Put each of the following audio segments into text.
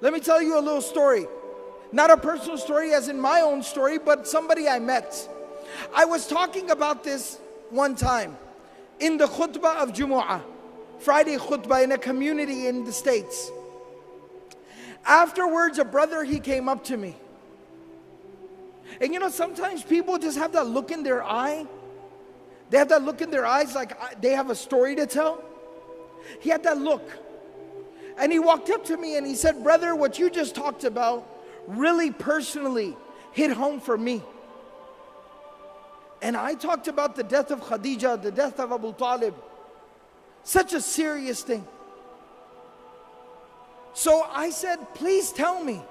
Let me tell you a little story. Not a personal story as in my own story, but somebody I met. I was talking about this one time in the khutbah of Jumu'ah, Friday khutbah in a community in the States. Afterwards, a brother, he came up to me. And you know, sometimes people just have that look in their eye. They have that look in their eyes like they have a story to tell. He had that look. And he walked up to me and he said, brother, what you just talked about really personally hit home for me. And I talked about the death of Khadija, the death of Abu Talib. Such a serious thing. So I said, please tell me,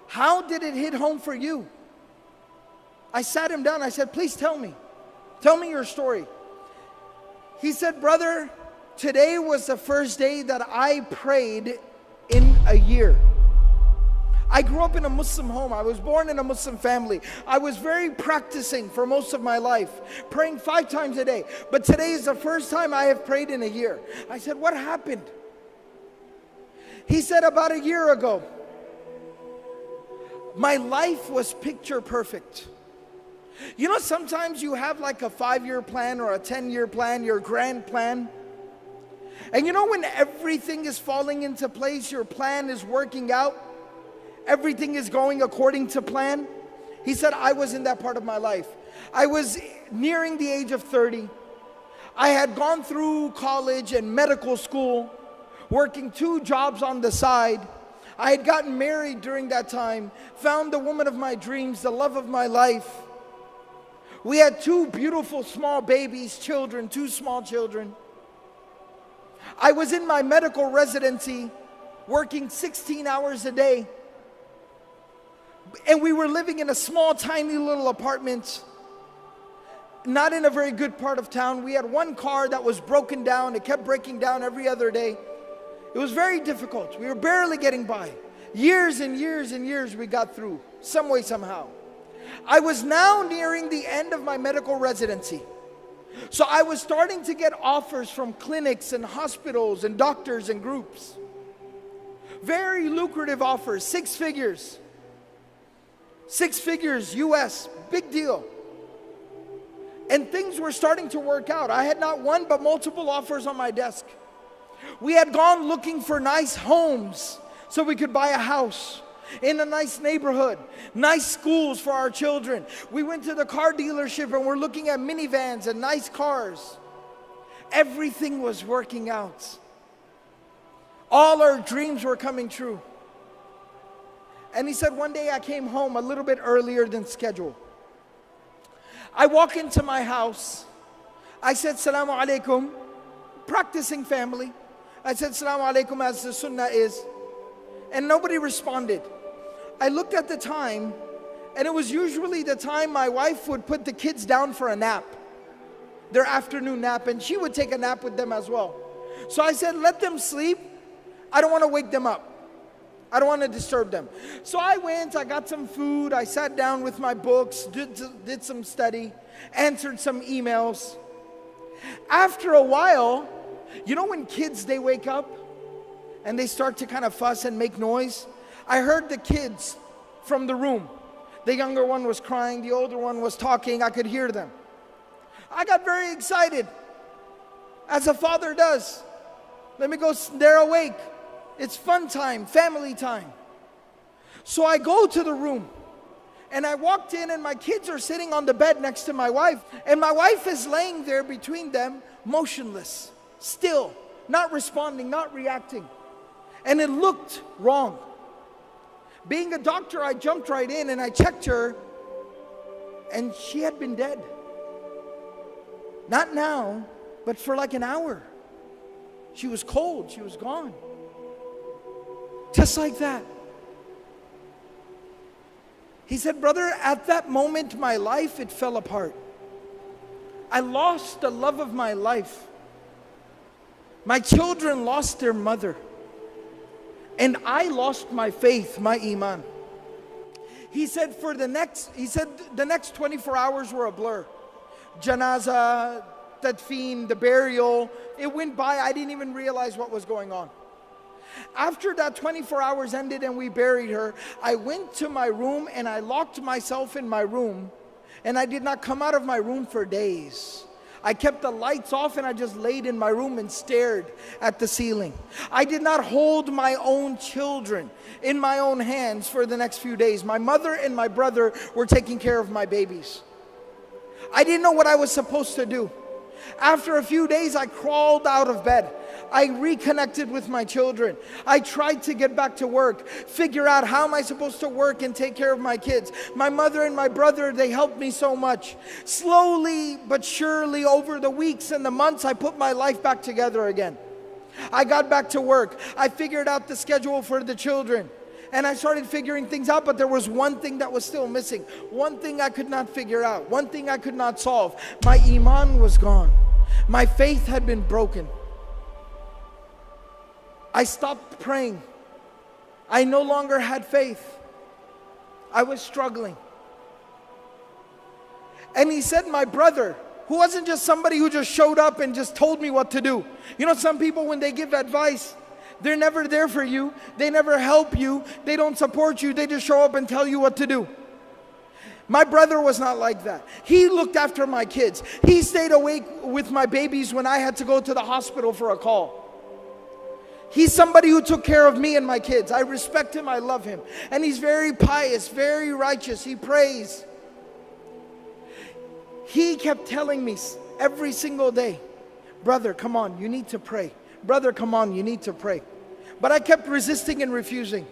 how did it hit home for you? I sat him down, I said, please tell me your story. He said, brother, today was the first day that I prayed in a year. I grew up in a Muslim home. I was born in a Muslim family. I was very practicing for most of my life, praying 5 times a day. But today is the first time I have prayed in a year. I said, what happened? He said, about a year ago, my life was picture perfect. You know, sometimes you have like a 5-year plan or a 10-year plan, your grand plan. And you know, when everything is falling into place, your plan is working out, everything is going according to plan. He said, I was in that part of my life. I was nearing the age of 30. I had gone through college and medical school, working 2 jobs on the side. I had gotten married during that time, found the woman of my dreams, the love of my life. We had 2 beautiful small babies, children, 2 small children. I was in my medical residency, working 16 hours a day. And we were living in a small, tiny little apartment, not in a very good part of town. We had 1 car that was broken down. It kept breaking down every other day. It was very difficult. We were barely getting by. Years and years and years we got through, some way, somehow. I was now nearing the end of my medical residency. So I was starting to get offers from clinics and hospitals and doctors and groups. Very lucrative offers, 6 figures. 6 figures US, big deal. And things were starting to work out. I had not one but multiple offers on my desk. We had gone looking for nice homes so we could buy a house in a nice neighborhood, nice schools for our children. We went to the car dealership and we're looking at minivans and nice cars. Everything was working out. All our dreams were coming true. And he said, one day I came home a little bit earlier than scheduled. I walk into my house. I said, Salamu alaikum, practicing family. I said, Salamu alaikum, as the sunnah is. And nobody responded. I looked at the time, and it was usually the time my wife would put the kids down for a nap, their afternoon nap, and she would take a nap with them as well. So I said, let them sleep. I don't want to wake them up. I don't want to disturb them. So I went, I got some food, I sat down with my books, did some study, answered some emails. After a while, you know when kids, they wake up and they start to kind of fuss and make noise? I heard the kids from the room. The younger one was crying, the older one was talking, I could hear them. I got very excited, as a father does. Let me go, they're awake. It's fun time, family time. So I go to the room and I walked in and my kids are sitting on the bed next to my wife. And my wife is laying there between them, motionless, still, not responding, not reacting. And it looked wrong. Being a doctor, I jumped right in and I checked her and she had been dead. Not now, but for like an hour. She was cold, she was gone. Just like that. He said, brother, at that moment, my life, it fell apart. I lost the love of my life. My children lost their mother. And I lost my faith, my Imaan. He said, the next 24 hours were a blur. Janaza, tadfeen, the burial, it went by. I didn't even realize what was going on. After that 24 hours ended and we buried her, I went to my room and I locked myself in my room, and I did not come out of my room for days. I kept the lights off and I just laid in my room and stared at the ceiling. I did not hold my own children in my own hands for the next few days. My mother and my brother were taking care of my babies. I didn't know what I was supposed to do. After a few days, I crawled out of bed. I reconnected with my children. I tried to get back to work, figure out how am I supposed to work and take care of my kids. My mother and my brother, they helped me so much. Slowly but surely, over the weeks and the months, I put my life back together again. I got back to work. I figured out the schedule for the children. And I started figuring things out, but there was one thing that was still missing. One thing I could not figure out. One thing I could not solve. My Imaan was gone. My faith had been broken. I stopped praying. I no longer had faith. I was struggling. And he said, my brother, who wasn't just somebody who just showed up and just told me what to do. You know, some people, when they give advice, they're never there for you. They never help you. They don't support you. They just show up and tell you what to do. My brother was not like that. He looked after my kids. He stayed awake with my babies when I had to go to the hospital for a call. He's somebody who took care of me and my kids. I respect him. I love him. And he's very pious, very righteous. He prays. He kept telling me every single day, brother, come on, you need to pray. Brother, come on, you need to pray. But I kept resisting and refusing.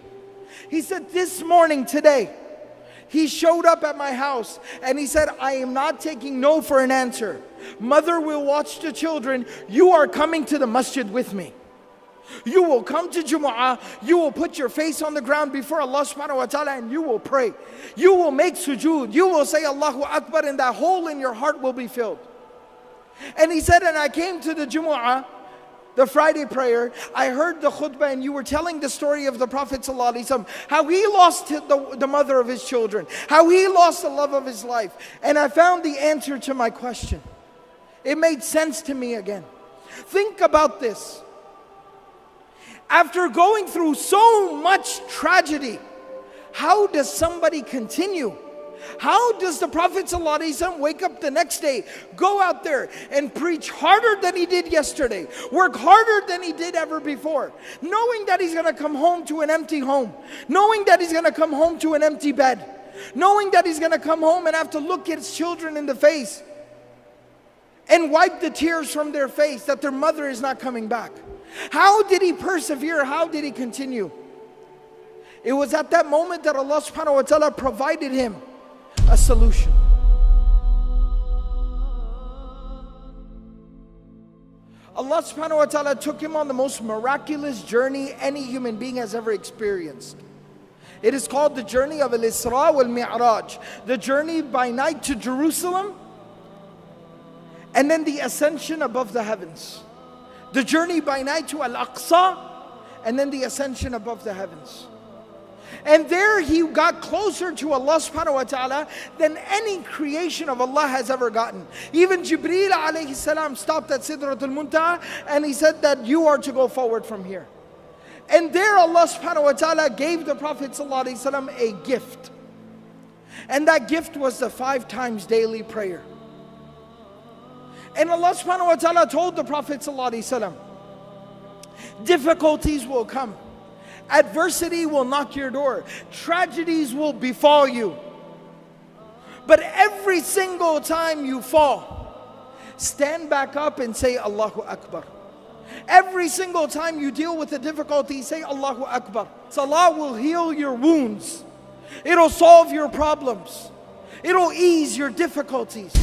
He said, this morning, today, he showed up at my house and he said, I am not taking no for an answer. Mother will watch the children. You are coming to the masjid with me. You will come to Jumu'ah, you will put your face on the ground before Allah subhanahu wa ta'ala and you will pray. You will make sujood, you will say Allahu Akbar, and that hole in your heart will be filled. And he said, and I came to the Jumu'ah, the Friday prayer, I heard the khutbah and you were telling the story of the Prophet ﷺ, how he lost the mother of his children, how he lost the love of his life. And I found the answer to my question. It made sense to me again. Think about this. After going through so much tragedy, how does somebody continue? How does the Prophet ﷺ wake up the next day, go out there and preach harder than he did yesterday, work harder than he did ever before, knowing that he's going to come home to an empty home, knowing that he's going to come home to an empty bed, knowing that he's going to come home and have to look his children in the face and wipe the tears from their face that their mother is not coming back? How did he persevere? How did he continue? It was at that moment that Allah subhanahu wa ta'ala provided him a solution. Allah subhanahu wa ta'ala took him on the most miraculous journey any human being has ever experienced. It is called the journey of Al-Isra wal-Mi'raj, the journey by night to Jerusalem, and then the ascension above the heavens. The journey by night to Al-Aqsa, and then the ascension above the heavens. And there he got closer to Allah subhanahu wa ta'ala than any creation of Allah has ever gotten. Even Jibreel alayhi salam stopped at Sidratul Muntaha and he said that you are to go forward from here. And there Allah subhanahu wa ta'ala gave the Prophet sallallahu alayhi wasallam a gift. And that gift was the 5 times daily prayer. And Allah subhanahu wa ta'ala told the Prophet sallallahu alayhi wasallam, difficulties will come. Adversity will knock your door. Tragedies will befall you. But every single time you fall, stand back up and say Allahu Akbar. Every single time you deal with a difficulty, say Allahu Akbar. Salah will heal your wounds. It'll solve your problems. It'll ease your difficulties.